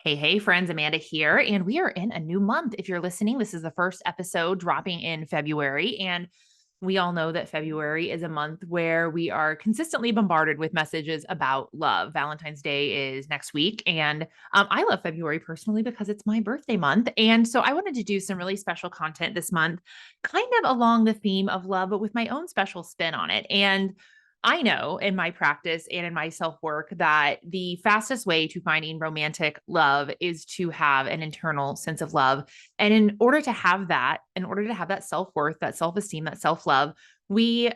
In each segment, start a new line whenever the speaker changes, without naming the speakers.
Hey, friends, Amanda here, and we are in a new month. If you're listening, this is the first episode dropping in February, and we all know that February is a month where we are consistently bombarded with messages about love. Valentine's Day is next week, and I love February personally because it's my birthday month. And so I wanted to do some really special content this month, kind of along the theme of love, but with my own special spin on it. And I know in my practice and in my self work that the fastest way to finding romantic love is to have an internal sense of love. And in order to have that self worth, that self esteem, that self love, we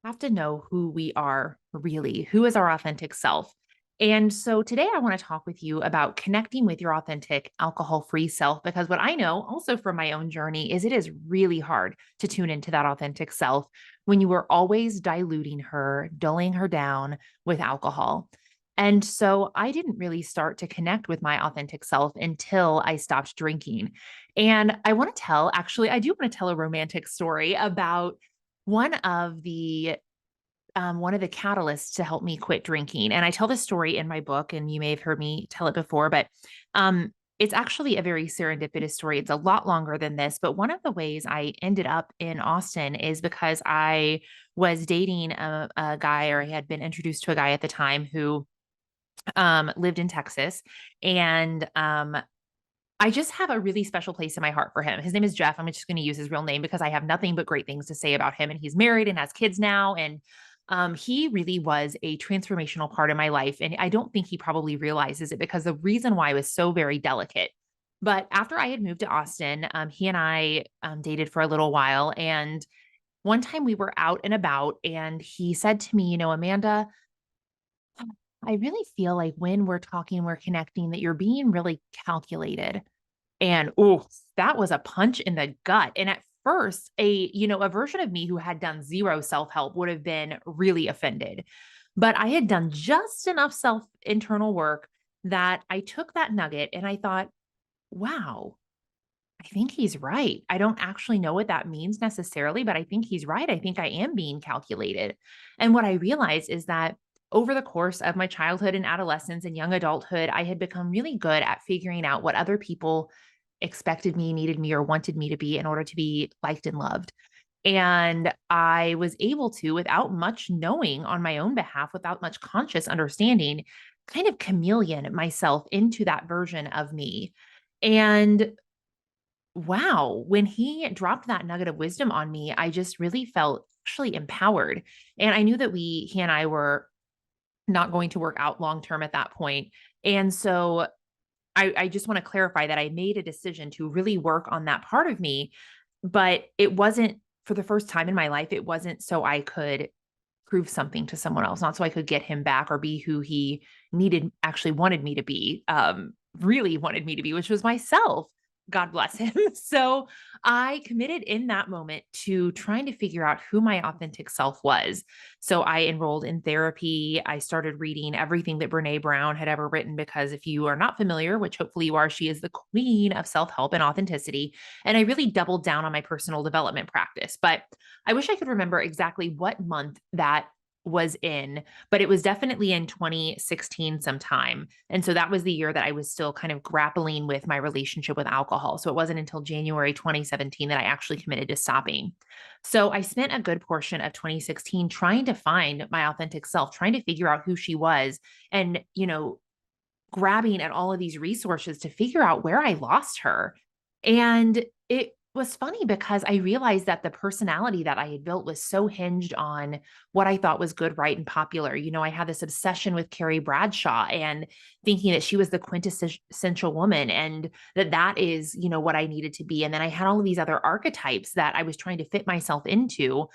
have to know who we are really, who is our authentic self. And so today I want to talk with you about connecting with your authentic alcohol free self, because what I know also from my own journey is it is really hard to tune into that authentic self when you were always diluting her, dulling her down with alcohol. And so I didn't really start to connect with my authentic self until I stopped drinking. And I do want to tell a romantic story about one of the one of the catalysts to help me quit drinking. And I tell this story in my book, and you may have heard me tell it before, but it's actually a very serendipitous story. It's a lot longer than this, but one of the ways I ended up in Austin is because I was dating a guy, or I had been introduced to a guy at the time who lived in Texas. And I just have a really special place in my heart for him. His name is Jeff. I'm just going to use his real name because I have nothing but great things to say about him. And he's married and has kids now. And he really was a transformational part of my life. And I don't think he probably realizes it, because the reason why was so very delicate. But after I had moved to Austin, he and I dated for a little while. And one time we were out and about, and he said to me, Amanda, I really feel like when we're talking, we're connecting, that you're being really calculated. And oh, that was a punch in the gut. And at first, a version of me who had done zero self-help would have been really offended. But I had done just enough self internal work that I took that nugget and I thought, wow, I think he's right. I don't actually know what that means necessarily, but I think he's right. I think I am being calculated. And what I realized is that over the course of my childhood and adolescence and young adulthood, I had become really good at figuring out what other people expected me, needed me, or wanted me to be in order to be liked and loved. And I was able to, without much knowing on my own behalf, without much conscious understanding, kind of chameleon myself into that version of me. And wow, when he dropped that nugget of wisdom on me, I just really felt actually empowered. And I knew that he and I were not going to work out long term at that point. And so I just want to clarify that I made a decision to really work on that part of me, but it wasn't, for the first time in my life, it wasn't so I could prove something to someone else, not so I could get him back or be who he actually wanted me to be, really wanted me to be, which was myself. God bless him. So I committed in that moment to trying to figure out who my authentic self was. So I enrolled in therapy. I started reading everything that Brene Brown had ever written, because if you are not familiar, which hopefully you are, she is the queen of self-help and authenticity. And I really doubled down on my personal development practice. But I wish I could remember exactly what month that was in, but it was definitely in 2016 sometime. And so that was the year that I was still kind of grappling with my relationship with alcohol. So it wasn't until January 2017 that I actually committed to stopping. So I spent a good portion of 2016 trying to find my authentic self, trying to figure out who she was, and, grabbing at all of these resources to figure out where I lost her. And it was funny because I realized that the personality that I had built was so hinged on what I thought was good, right, and popular. I had this obsession with Carrie Bradshaw and thinking that she was the quintessential woman, and that is, what I needed to be. And then I had all of these other archetypes that I was trying to fit myself into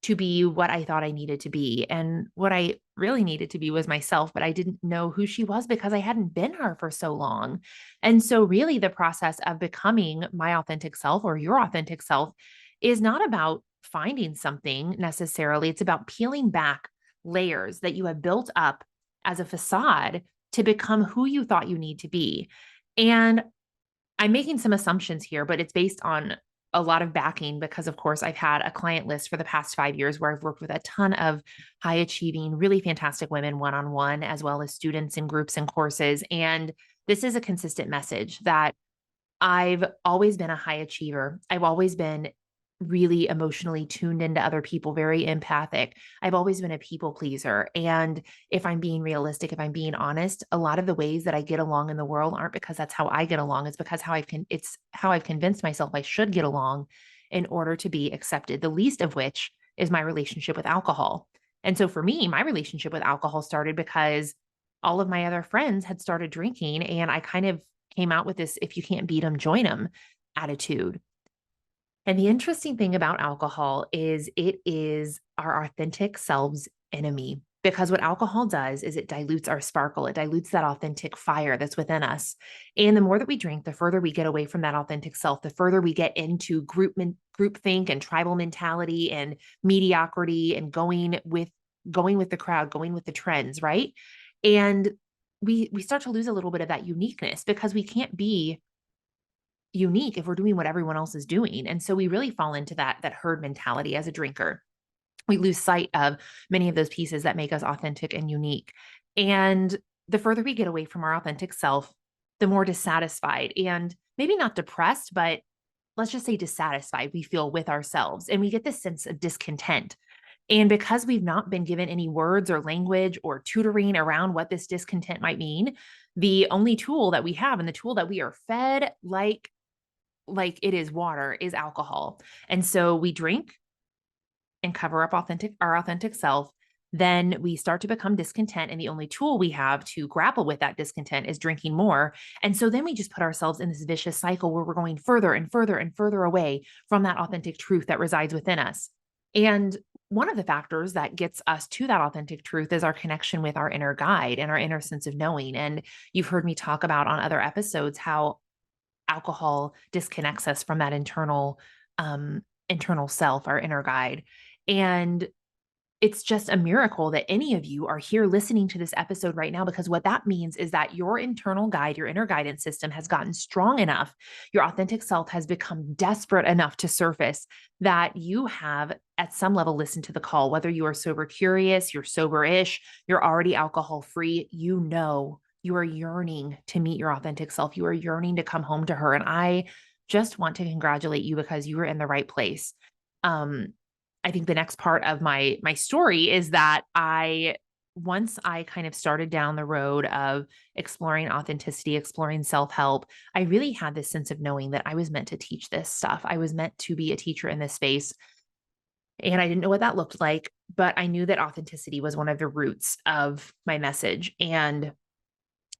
to be what I thought I needed to be. And what I really needed to be was myself, but I didn't know who she was because I hadn't been her for so long. And so really the process of becoming my authentic self, or your authentic self, is not about finding something necessarily. It's about peeling back layers that you have built up as a facade to become who you thought you need to be. And I'm making some assumptions here, but it's based on a lot of backing, because of course I've had a client list for the past 5 years where I've worked with a ton of high achieving, really fantastic women one-on-one, as well as students in groups and courses. And this is a consistent message that I've always been a high achiever. I've always been really emotionally tuned into other people, very empathic. I've always been a people pleaser. And if I'm being realistic, if I'm being honest, a lot of the ways that I get along in the world aren't because that's how I get along. It's because it's how I've convinced myself I should get along in order to be accepted. The least of which is my relationship with alcohol. And so for me, my relationship with alcohol started because all of my other friends had started drinking, and I kind of came out with this, if you can't beat them, join them attitude. And the interesting thing about alcohol is it is our authentic selves enemy, because what alcohol does is it dilutes our sparkle. It dilutes that authentic fire that's within us. And the more that we drink, the further we get away from that authentic self, the further we get into groupthink and tribal mentality and mediocrity and going with the crowd, going with the trends, right? And we start to lose a little bit of that uniqueness, because we can't be unique if we're doing what everyone else is doing. And so we really fall into that herd mentality as a drinker. We lose sight of many of those pieces that make us authentic and unique. And the further we get away from our authentic self, the more dissatisfied and maybe not depressed, but let's just say dissatisfied we feel with ourselves. And we get this sense of discontent. And because we've not been given any words or language or tutoring around what this discontent might mean, the only tool that we have and the tool that we are fed like it is water is alcohol. And so we drink and cover up our authentic self. Then we start to become discontent. And the only tool we have to grapple with that discontent is drinking more. And so then we just put ourselves in this vicious cycle where we're going further and further and further away from that authentic truth that resides within us. And one of the factors that gets us to that authentic truth is our connection with our inner guide and our inner sense of knowing. And you've heard me talk about on other episodes how alcohol disconnects us from that internal self, our inner guide. And it's just a miracle that any of you are here listening to this episode right now, because what that means is that your internal guide, your inner guidance system has gotten strong enough. Your authentic self has become desperate enough to surface that you have at some level listened to the call, whether you are sober curious, you're sober-ish, you're already alcohol free, you are yearning to meet your authentic self. You are yearning to come home to her. And I just want to congratulate you because you are in the right place. I think the next part of my story is that once I kind of started down the road of exploring authenticity, exploring self-help, I really had this sense of knowing that I was meant to teach this stuff. I was meant to be a teacher in this space. And I didn't know what that looked like, but I knew that authenticity was one of the roots of my message. And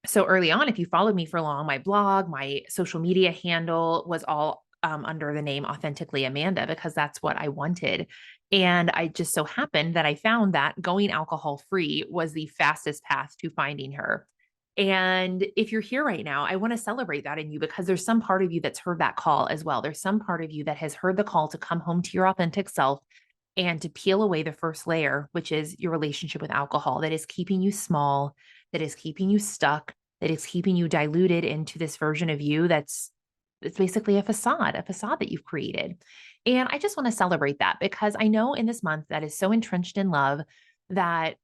so early on, if you followed me for long, my blog, my social media handle was all under the name Authentically Amanda, because that's what I wanted. And I just so happened that I found that going alcohol free was the fastest path to finding her. And if you're here right now, I want to celebrate that in you, because there's some part of you that's heard that call as well. There's some part of you that has heard the call to come home to your authentic self and to peel away the first layer, which is your relationship with alcohol that is keeping you small, that is keeping you stuck, that is keeping you diluted into this version of you it's basically a facade that you've created. And I just want to celebrate that, because I know in this month that is so entrenched in love that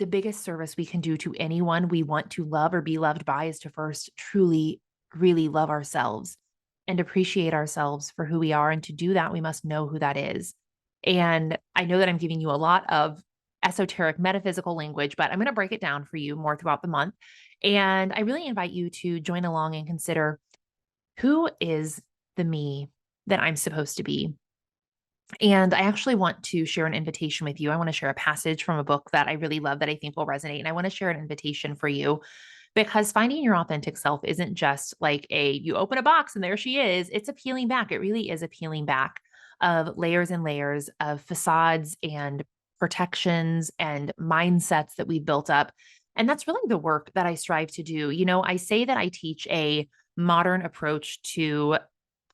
the biggest service we can do to anyone we want to love or be loved by is to first truly, really love ourselves and appreciate ourselves for who we are. And to do that, we must know who that is. And I know that I'm giving you a lot of esoteric metaphysical language, but I'm going to break it down for you more throughout the month. And I really invite you to join along and consider, who is the me that I'm supposed to be? And I actually want to share an invitation with you. I want to share a passage from a book that I really love that I think will resonate. And I want to share an invitation for you, because finding your authentic self isn't just like you open a box and there she is. It's a peeling back. It really is a peeling back of layers and layers of facades and protections and mindsets that we've built up. And that's really the work that I strive to do. I say that I teach a modern approach to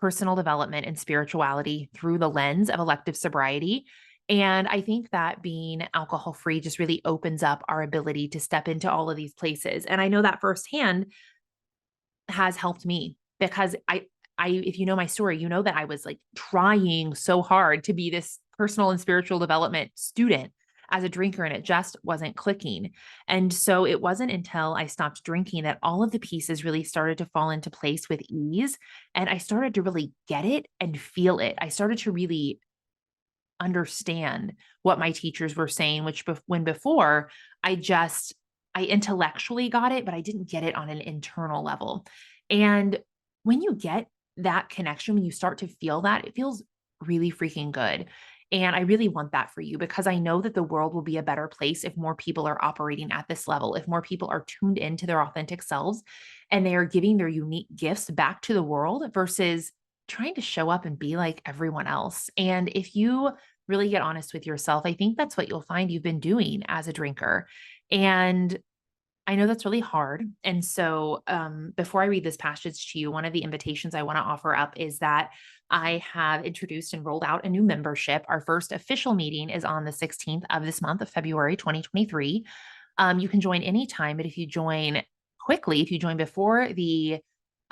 personal development and spirituality through the lens of elective sobriety. And I think that being alcohol free just really opens up our ability to step into all of these places. And I know that firsthand has helped me, because if you know my story, you know that I was like trying so hard to be this personal and spiritual development student. as a drinker, and it just wasn't clicking. And so it wasn't until I stopped drinking that all of the pieces really started to fall into place with ease. And I started to really get it and feel it. I started to really understand what my teachers were saying, when before I intellectually got it, but I didn't get it on an internal level. And when you get that connection, when you start to feel that, it feels really freaking good. And I really want that for you because I know that the world will be a better place if more people are operating at this level, if more people are tuned into their authentic selves and they are giving their unique gifts back to the world versus trying to show up and be like everyone else. And if you really get honest with yourself, I think that's what you'll find you've been doing as a drinker. And I know that's really hard. And so, before I read this passage to you, one of the invitations I want to offer up is that I have introduced and rolled out a new membership. Our first official meeting is on the 16th of this month of February, 2023. You can join anytime, but if you join quickly, if you join before the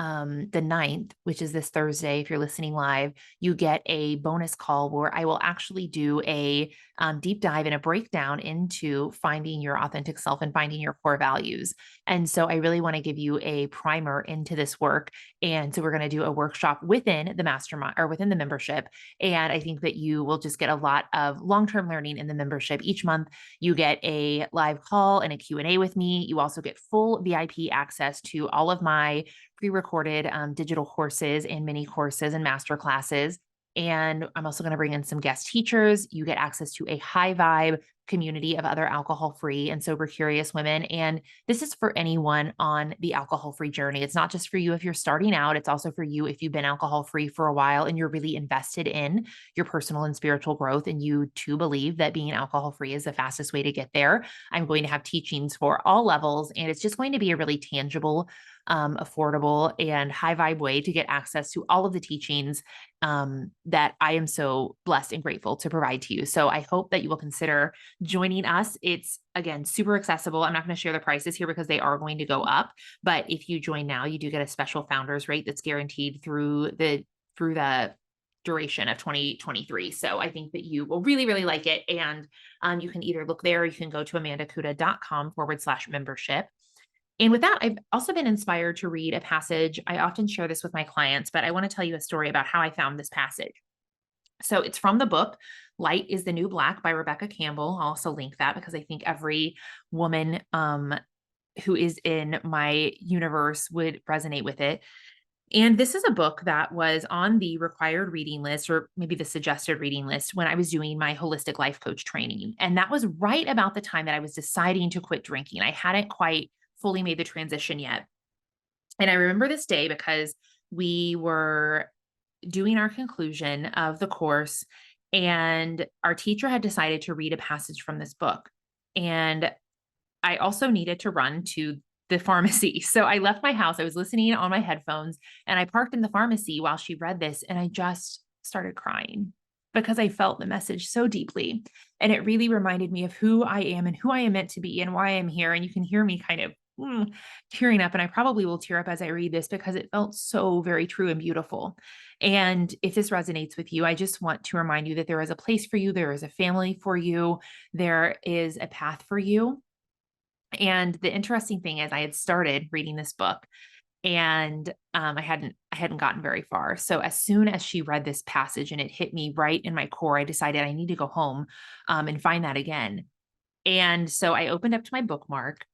9th, which is this Thursday, if you're listening live, you get a bonus call where I will actually do a deep dive and a breakdown into finding your authentic self and finding your core values. And so I really want to give you a primer into this work. And so we're going to do a workshop within the mastermind or within the membership. And I think that you will just get a lot of long-term learning in the membership. Each month you get a live call and a Q&A with me. You also get full VIP access to all of my pre-recorded digital courses and mini courses and master classes. And I'm also going to bring in some guest teachers. You get access to a high vibe community of other alcohol-free and sober curious women. And this is for anyone on the alcohol-free journey. It's not just for you if you're starting out. It's also for you if you've been alcohol-free for a while and you're really invested in your personal and spiritual growth. And you too believe that being alcohol-free is the fastest way to get there. I'm going to have teachings for all levels, and it's just going to be a really tangible, affordable, and high vibe way to get access to all of the teachings that I am so blessed and grateful to provide to you. So I hope that you will consider joining us. It's, again, super accessible. I'm not going to share the prices here because they are going to go up, but if you join now, you do get a special founders rate that's guaranteed through the duration of 2023. So I think that you will really, really like it. And you can either look there, or you can go to amandakuda.com/membership. And with that, I've also been inspired to read a passage. I often share this with my clients, but I want to tell you a story about how I found this passage. So it's from the book, Light is the New Black by Rebecca Campbell. I'll also link that because I think every woman who is in my universe would resonate with it. And this is a book that was on the required reading list, or maybe the suggested reading list, when I was doing my holistic life coach training. And that was right about the time that I was deciding to quit drinking. I hadn't quite fully made the transition yet. And I remember this day because we were doing our conclusion of the course, and our teacher had decided to read a passage from this book. And I also needed to run to the pharmacy. So I left my house. I was listening on my headphones, and I parked in the pharmacy while she read this. And I just started crying because I felt the message so deeply. And it really reminded me of who I am and who I am meant to be and why I'm here. And you can hear me kind of tearing up. And I probably will tear up as I read this because it felt so very true and beautiful. And if this resonates with you, I just want to remind you that there is a place for you. There is a family for you. There is a path for you. And the interesting thing is I had started reading this book, and I hadn't gotten very far. So as soon as she read this passage and it hit me right in my core, I decided I need to go home and find that again. And so I opened up to my bookmark,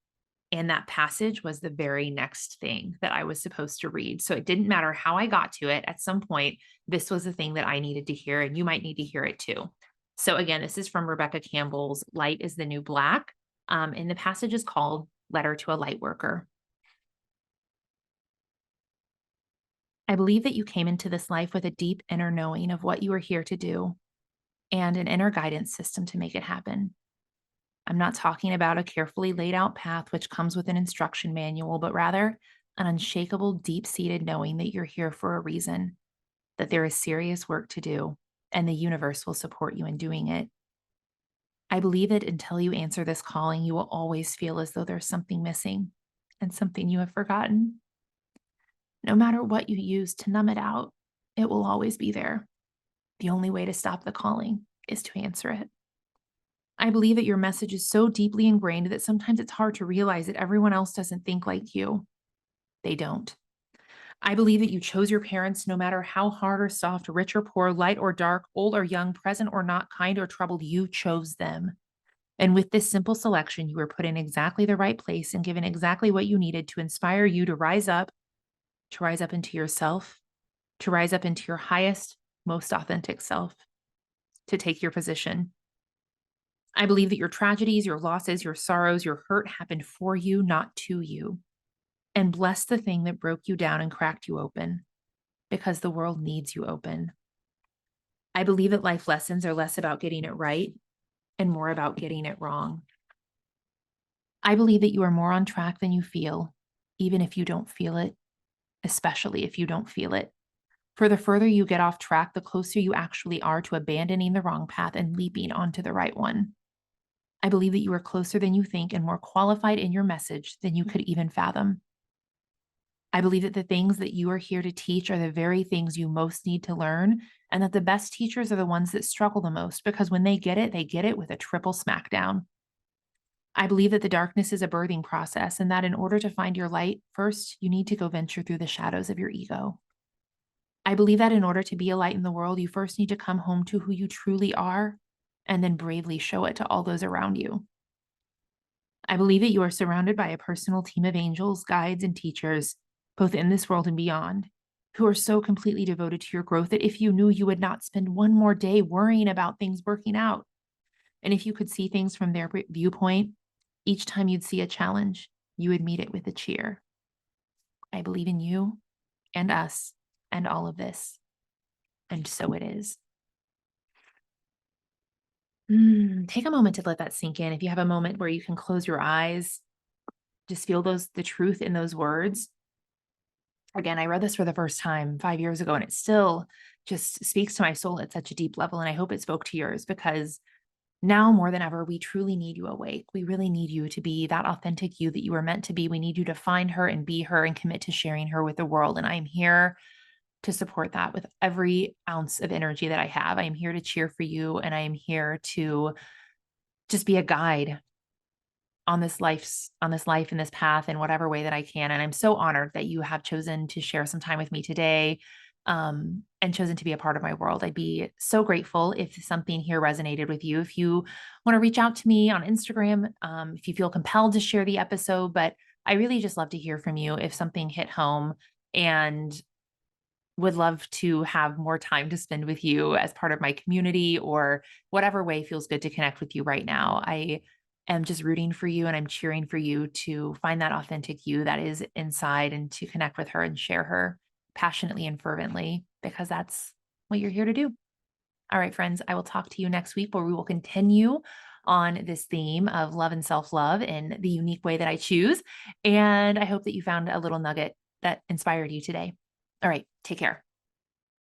and that passage was the very next thing that I was supposed to read. So it didn't matter how I got to it. At some point, this was the thing that I needed to hear, and you might need to hear it too. So again, this is from Rebecca Campbell's Light is the New Black. And the passage is called Letter to a Light Worker. I believe that you came into this life with a deep inner knowing of what you are here to do and an inner guidance system to make it happen. I'm not talking about a carefully laid out path which comes with an instruction manual, but rather an unshakable, deep-seated knowing that you're here for a reason, that there is serious work to do, and the universe will support you in doing it. I believe that until you answer this calling, you will always feel as though there's something missing and something you have forgotten. No matter what you use to numb it out, it will always be there. The only way to stop the calling is to answer it. I believe that your message is so deeply ingrained that sometimes it's hard to realize that everyone else doesn't think like you. They don't. I believe that you chose your parents no matter how hard or soft, rich or poor, light or dark, old or young, present or not, kind or troubled, you chose them. And with this simple selection, you were put in exactly the right place and given exactly what you needed to inspire you to rise up into yourself, to rise up into your highest, most authentic self, to take your position. I believe that your tragedies, your losses, your sorrows, your hurt happened for you, not to you. And bless the thing that broke you down and cracked you open, because the world needs you open. I believe that life lessons are less about getting it right and more about getting it wrong. I believe that you are more on track than you feel, even if you don't feel it, especially if you don't feel it. For the further you get off track, the closer you actually are to abandoning the wrong path and leaping onto the right one. I believe that you are closer than you think and more qualified in your message than you could even fathom. I believe that the things that you are here to teach are the very things you most need to learn, and that the best teachers are the ones that struggle the most because when they get it with a triple smackdown. I believe that the darkness is a birthing process and that in order to find your light, first, you need to go venture through the shadows of your ego. I believe that in order to be a light in the world, you first need to come home to who you truly are and then bravely show it to all those around you. I believe that you are surrounded by a personal team of angels, guides, and teachers, both in this world and beyond, who are so completely devoted to your growth that if you knew, you would not spend one more day worrying about things working out. And if you could see things from their viewpoint, each time you'd see a challenge, you would meet it with a cheer. I believe in you and us and all of this. And so it is. Take a moment to let that sink in. If you have a moment where you can close your eyes, just feel the truth in those words. Again, I read this for the first time 5 years ago, and it still just speaks to my soul at such a deep level. And I hope it spoke to yours because now more than ever, we truly need you awake. We really need you to be that authentic you that you were meant to be. We need you to find her and be her and commit to sharing her with the world. And I'm here to support that with every ounce of energy that I have. I am here to cheer for you, and I am here to just be a guide on this life and this path in whatever way that I can. And I'm so honored that you have chosen to share some time with me today, and chosen to be a part of my world. I'd be so grateful if something here resonated with you. If you want to reach out to me on Instagram, if you feel compelled to share the episode, but I really just love to hear from you if something hit home, and would love to have more time to spend with you as part of my community or whatever way feels good to connect with you right now. I am just rooting for you and I'm cheering for you to find that authentic you that is inside and to connect with her and share her passionately and fervently because that's what you're here to do. All right, friends, I will talk to you next week where we will continue on this theme of love and self-love in the unique way that I choose. And I hope that you found a little nugget that inspired you today. All right, take care.